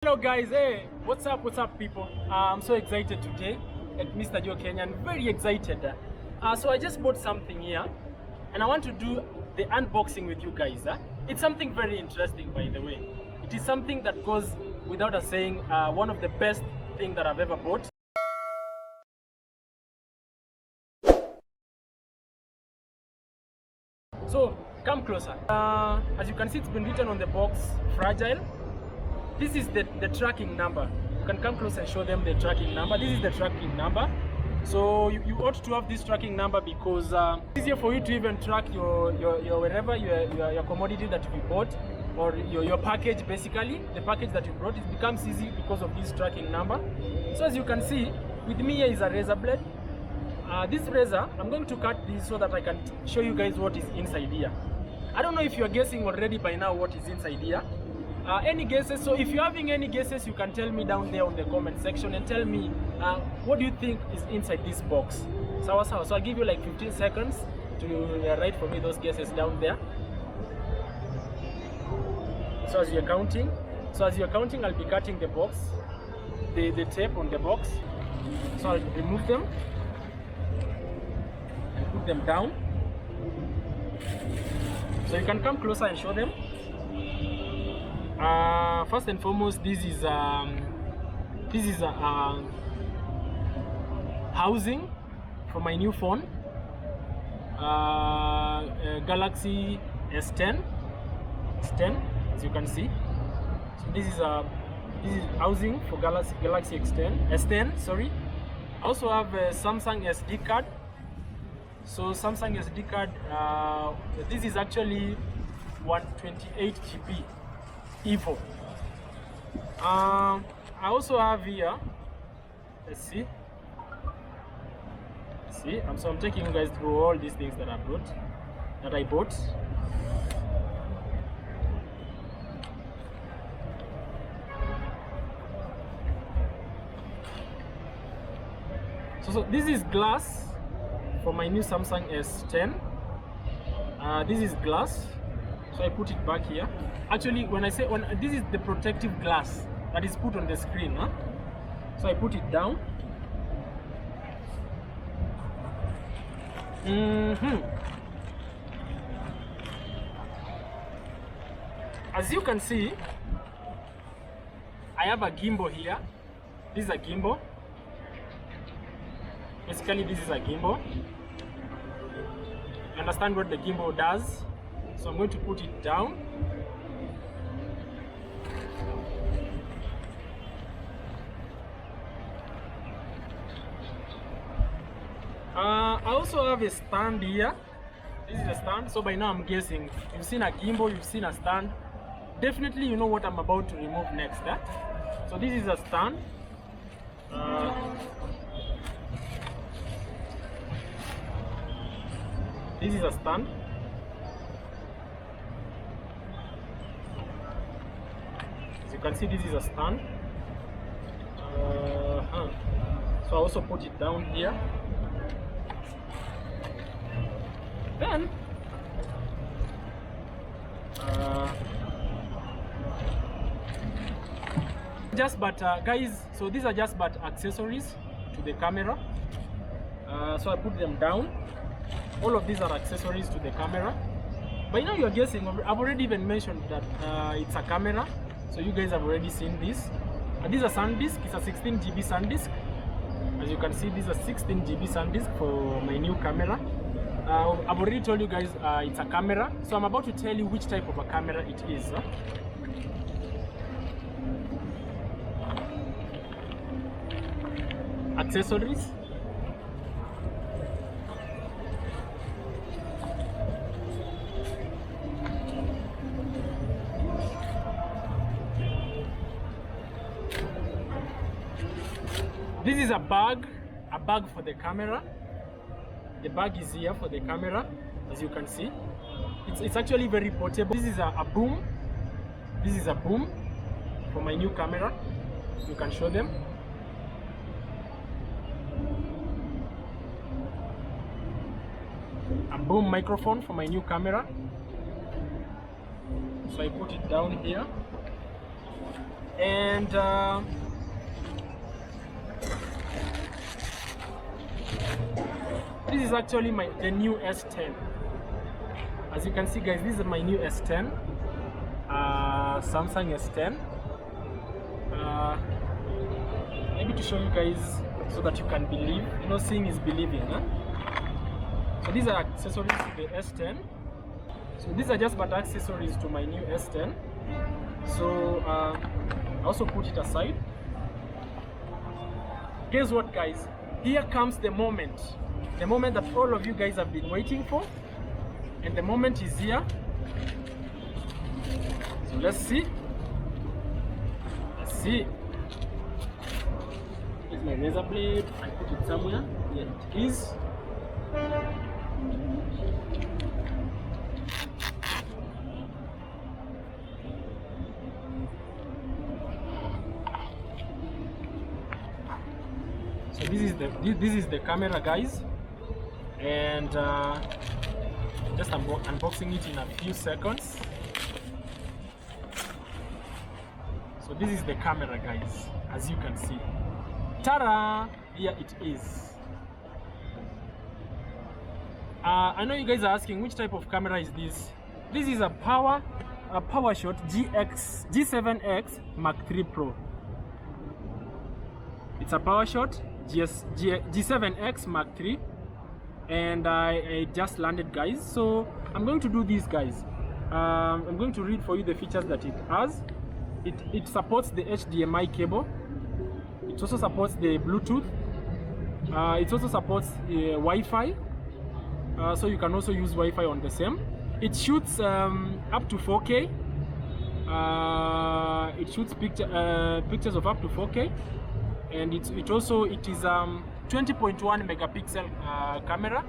Hello guys, hey, what's up people? I'm so excited today at Mr. Joe Kenya. I'm very excited. So I just bought something here and I want to do the unboxing with you guys. It's something very interesting, by the way. It is something that goes without a saying, one of the best things that I've ever bought. So come closer. As you can see, it's been written on the box, fragile. This is the tracking number. You can come close and show them the tracking number. This is the tracking number. So you ought to have this tracking number because it's easier for you to even track your wherever your commodity that you bought, or your package. Basically, the package that you brought, it becomes easy because of this tracking number. So as you can see, with me here is a razor blade. This razor, I'm going to cut this so that I can show you guys what is inside here. I don't know if you're guessing already by now what is inside here. Any guesses? So if you're having any guesses, you can tell me down there on the comment section and tell me what do you think is inside this box. So I'll give you like 15 seconds to write for me those guesses down there. So as you're counting, I'll be cutting the box, the tape on the box. So I'll remove them and put them down. So you can come closer and show them. First and foremost, this is housing for my new phone, Galaxy S10, as you can see. So this is housing for Galaxy S10. Sorry. I also have a Samsung SD card. So Samsung SD card. This is actually 128 GB. Evo. I also have here, let's see, I'm taking you guys through all these things that I bought. So this is glass for my new Samsung S10. This is glass. So I put it back here. Actually, this is the protective glass that is put on the screen, huh? So I put it down. As you can see, I have a gimbal here. This is a gimbal. Basically, this is a gimbal. You understand what the gimbal does? So I'm going to put it down. I also have a stand here. This is a stand. So by now I'm guessing you've seen a gimbal, you've seen a stand. Definitely you know what I'm about to remove next. So this is a stand. This is a stand. As you can see, this is a stand. So I also put it down here. Then guys, so these are just but accessories to the camera. So I put them down. All of these are accessories to the camera. By now you're guessing, I've already even mentioned that it's a camera. So you guys have already seen this. This is a SanDisk. It's a 16 GB SanDisk. As you can see, this is a 16 GB SanDisk for my new camera. I've already told you guys it's a camera. So I'm about to tell you which type of a camera it is. Accessories. This is a bag for the camera. The bag is here for the camera, as you can see. It's actually very portable. This is a boom. This is a boom for my new camera. You can show them. A boom microphone for my new camera. So I put it down here. And this is actually the new S10. As you can see, guys, this is my new S10, Samsung S10. Maybe to show you guys so that you can believe. You know, seeing is believing. Huh? So these are accessories to the S10. So these are just but accessories to my new S10. So I also put it aside. Guess what, guys? Here comes the moment that all of you guys have been waiting for, and the moment is here. So let's see. Here's my razor blade. I put it somewhere. Here it is. So this is the camera, guys, and just unboxing it in a few seconds. So this is the camera, guys, as you can see. Ta-da! Here it is. I know you guys are asking which type of camera is this. This is a PowerShot G7X Mark III Pro. It's a PowerShot G7X Mark III, and I just landed, guys. So I'm going to do this, guys. I'm going to read for you the features that it has. It supports the HDMI cable. It also supports the Bluetooth. It also supports Wi-Fi. So you can also use Wi-Fi on the same. It shoots up to 4K. It shoots pictures of up to 4K, and it is 20.1 megapixel camera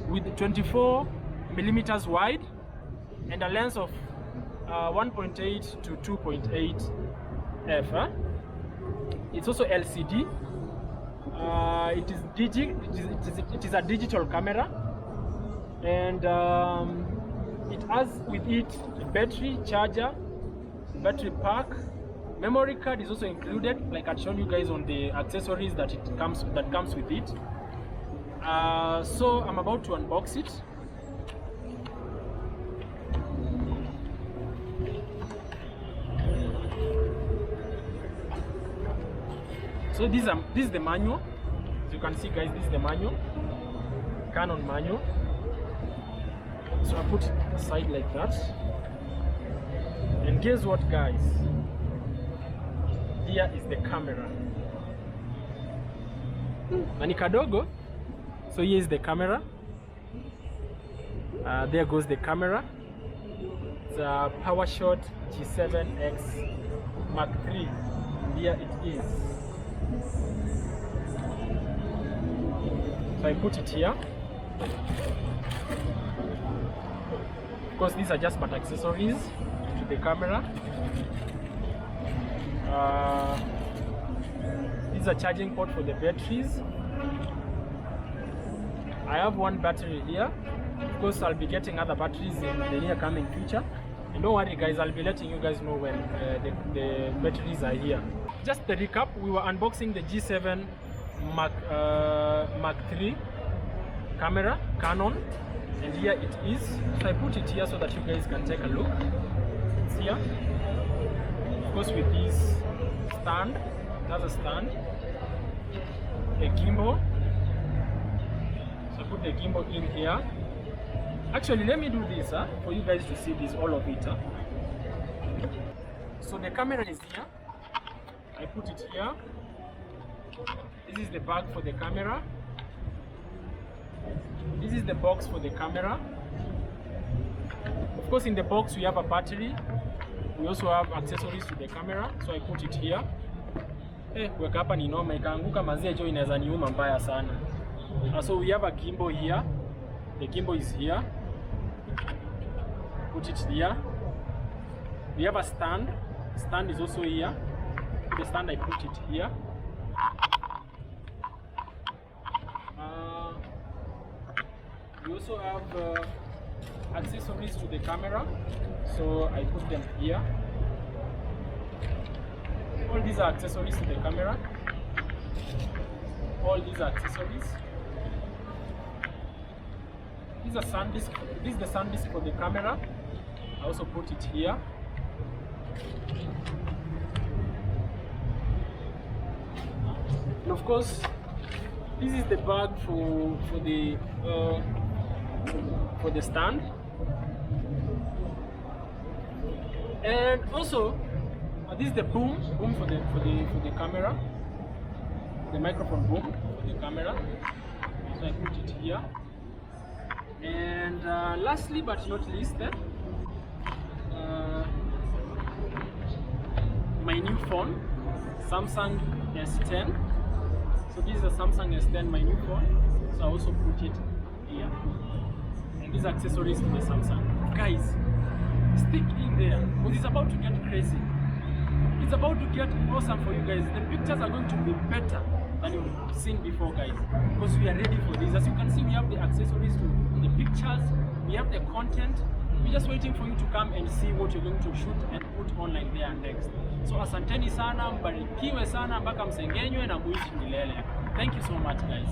with 24 millimeters wide and a lens of 1.8 to 2.8 f. It's also LCD. It is a digital camera, and it has with it a battery charger, battery pack, memory card is also included, like I've shown you guys on the accessories that comes with it. So I'm about to unbox it. So this is the manual. As you can see, guys, this is the manual, Canon manual. So I put it aside like that, and guess what, guys? Here is the camera. Nani kadogo. So here is the camera. There goes the camera. It's a PowerShot G7X Mark III. Here it is. So I put it here. Of course, these are just but accessories to the camera. This is a charging port for the batteries. I have one battery here. Of course, I'll be getting other batteries in the near coming future. And don't worry, guys, I'll be letting you guys know when the batteries are here. Just the recap, we were unboxing the G7 Mark III camera, Canon, and here it is. So I put it here so that you guys can take a look. It's here. Of course, with this stand, that's a stand, a gimbal. So I put the gimbal in here. Actually, let me do this for you guys to see this, all of it. So the camera is here. I put it here. This is the bag for the camera. This is the box for the camera. Of course, in the box we have a battery. We also have accessories to the camera. So I put it here. Weka hapa ni noma, ikaanguka mazee jo inaweza niuma mbaya sana. So we have a gimbal here. The gimbal is here. Put it here. We have a stand. Stand is also here. The stand, I put it here. We also have accessories to the camera, so I put them here. All these are accessories to the camera. All these are accessories. This is a SanDisk. This is the SanDisk for the camera. I also put it here. And of course, this is the bag for the stand. And also, this is the boom for the camera, the microphone boom for the camera. So I put it here. And lastly but not least, my new phone, Samsung S10. So this is a Samsung S10, my new phone. So I also put it here. And these accessories to the Samsung. Guys, stick in there because it's about to get crazy. It's about to get awesome for you guys. The pictures are going to be better than you've seen before, guys, because we are ready for this. As you can see, we have the accessories to the pictures, we have the content. We're just waiting for you to come and see what you're going to shoot and put online there next. So asanteni sana, mbarikiwe sana mpaka msengenywe na muishi milele. Thank you so much, guys.